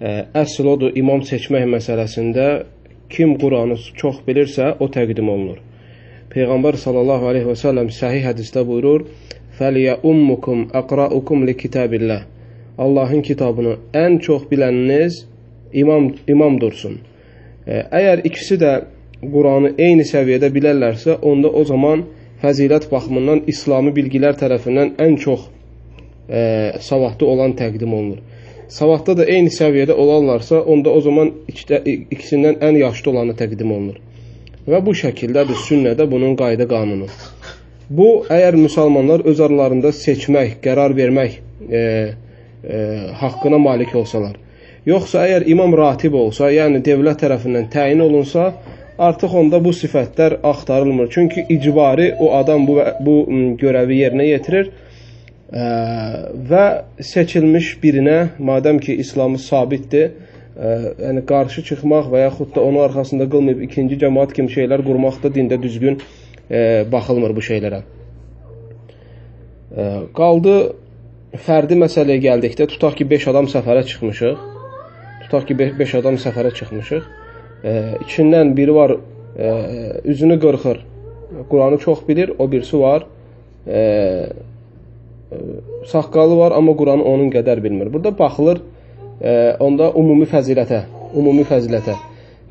Əsl odur, imam seçmək məsələsində kim Quranı çox bilirsə, o təqdim olunur. Peyğəmbər sallallahu aleyhi və səlləm səhih hədisdə buyurur, فَلْيَأُمُّكُمْ أَقْرَأُكُمْ لِكِتَابِ اللّٰهِ Allahın kitabını ən çox biləniniz imam dursun. Əgər ikisi də Quranı eyni səviyyədə bilərlərsə, onda o zaman fəzilət baxımından İslami bilgilər tərəfindən ən çox savadlı olan təqdim olunur. Savadda da eyni səviyyədə olarlarsa, onda o zaman ikisindən ən yaşlı olanı təqdim olunur. Və bu şəkildədir sünnədə bunun qayda qanunu. Bu, əgər müsəlmanlar öz aralarında seçmək, qərar vermək haqqına malik olsalar. Yoxsa əgər imam ratib olsa, yəni dövlət tərəfindən təyin olunsa, artıq onda bu sifətlər axtarılmır. Çünki icbari o adam bu görəvi yerinə yetirir və seçilmiş birinə, madəm ki İslamı sabitdir, yəni qarşı çıxmaq və yaxud da onun arxasında qılmayıb ikinci cəmaat kimi şeylər qurmaq da dində düzgün baxılmır bu şeylərə. Qaldı fərdi məsələyə gəldikdə, tutaq ki 5 adam səfərə çıxmışıq. İçindən biri var, üzünü qırxır, Quranı çox bilir, o birisi var, saqqalı var, amma Quranı onun qədər bilmir. Burada baxılır onda ümumi fəzilətə.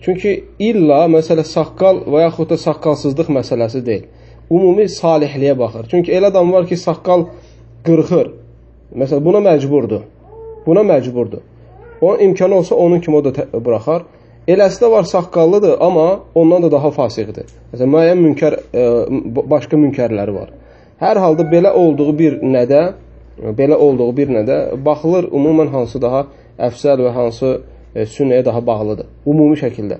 Çünki illa məsələ saqqal və yaxud da saqqalsızlıq məsələsi deyil. Ümumi salihliyə baxır. Çünki elə adam var ki, saqqal qırxır. Məsələn, buna məcburdur. Onun imkanı olsa onun kimi o da buraxar. Eləsi də var, saqqallıdır, amma ondan da daha fasiqdir. Məsələn, müəyyən başqa münkərləri var. Hər halda belə olduğu bir nədə baxılır ümumən hansı daha əfsəl və hansı sünnəyə daha bağlıdır. Ümumi şəkildə.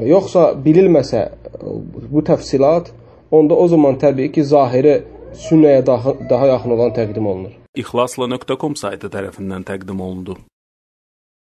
Yoxsa bilinməsə bu təfsilat, onda o zaman təbii ki, zahiri sünnəyə daha yaxın olan təqdim olunur. İxlasla.com saytı tərəfindən təqdim olundu.